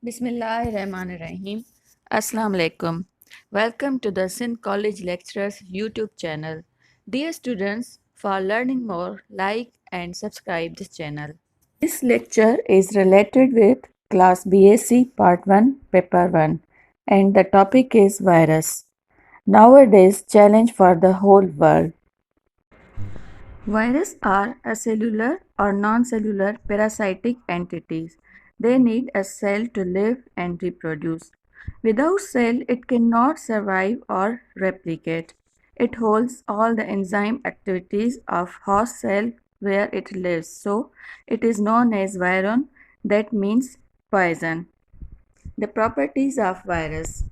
Bismillahirrahmanirrahim. Assalamu alaikum. Welcome to the Sindh College Lecturers YouTube channel. Dear students, for learning more, like and subscribe this channel. This lecture is related with Class BSc Part 1, Paper 1, and the topic is virus. Nowadays, challenge for the whole world. Viruses are acellular or non-cellular parasitic entities. They need a cell to live and reproduce. Without cell, it cannot survive or replicate. It holds all the enzyme activities of host cell where it lives. So, it is known as viron, that means poison. The properties of virus.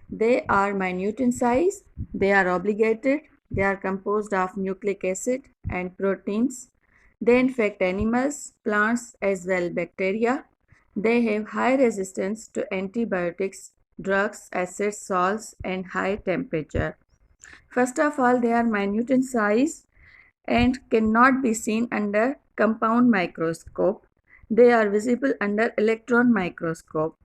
They are minute in size, they are obligated, they are composed of nucleic acid and proteins. They infect animals, plants, as well bacteria. They have high resistance to antibiotics, drugs, acids, salts, and high temperature. First of all, they are minute in size and cannot be seen under compound microscope. They are visible under electron microscope.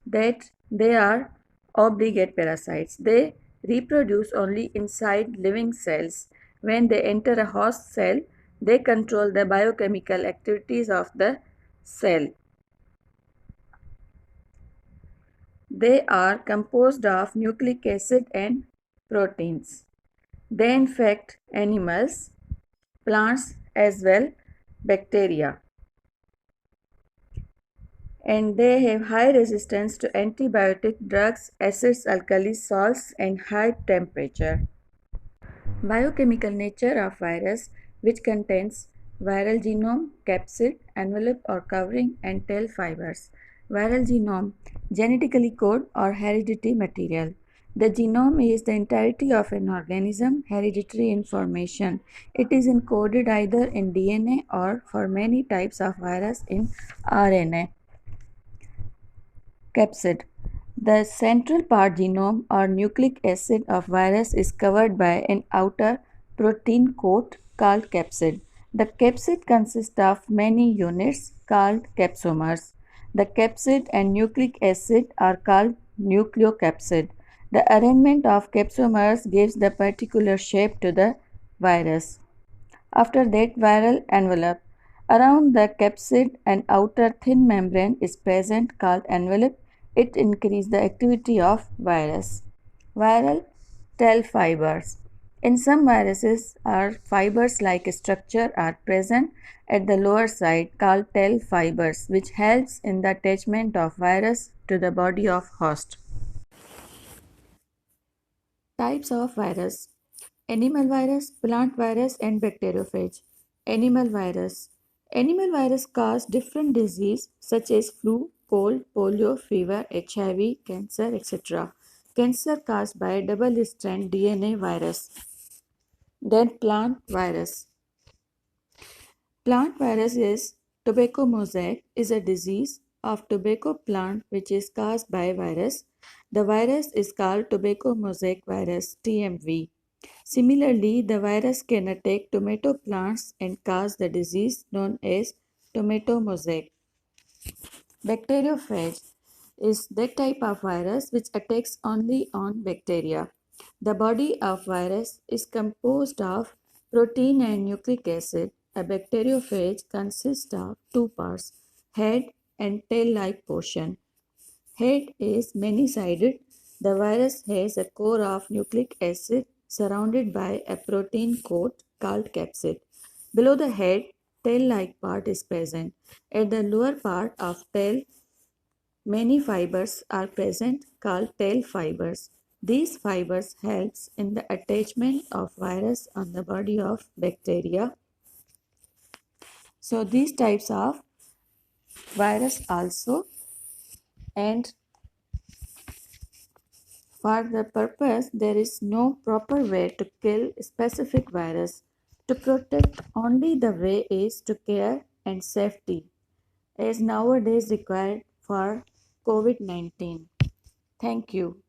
That they are obligate parasites. They reproduce only inside living cells. When they enter a host cell, they control the biochemical activities of the cell. They are composed of nucleic acid and proteins. They infect animals, plants, as well bacteria. And they have high resistance to antibiotic drugs, acids, alkalis, salts, and high temperature. Biochemical nature of virus, which contains viral genome, capsid, envelope or covering, and tail fibers. Viral genome, genetically code or hereditary material. The genome is the entirety of an organism, hereditary information. It is encoded either in DNA or, for many types of virus, in RNA. Capsid. The central part genome or nucleic acid of virus is covered by an outer protein coat called capsid. The capsid consists of many units called capsomers. The capsid and nucleic acid are called nucleocapsid. The arrangement of capsomers gives the particular shape to the virus. After that, viral envelope. Around the capsid, an outer thin membrane is present called envelope. It increases the activity of virus. Viral tail fibers. In some viruses, fibers like structure are present at the lower side called tail fibers, which helps in the attachment of virus to the body of host. Types of virus: animal virus, plant virus, and bacteriophage. Animal virus. Animal virus cause different disease such as flu, cold, polio, fever, HIV, cancer, etc. Cancer caused by double-strand DNA virus. Then plant virus. Plant virus is tobacco mosaic is a disease of tobacco plant which is caused by virus. The virus is called tobacco mosaic virus TMV. Similarly, the virus can attack tomato plants and cause the disease known as tomato mosaic. Bacteriophage is that type of virus which attacks only on bacteria. The body of virus is composed of protein and nucleic acid. A bacteriophage consists of two parts, head and tail-like portion. Head is many-sided. The virus has a core of nucleic acid surrounded by a protein coat called capsid. Below the head, tail-like part is present. At the lower part of tail, many fibers are present called tail fibers. These fibers helps in the attachment of virus on the body of bacteria. So these types of virus also, and for the purpose, there is no proper way to kill specific virus. To protect, only the way is to care and safety, as nowadays required for COVID-19. Thank you.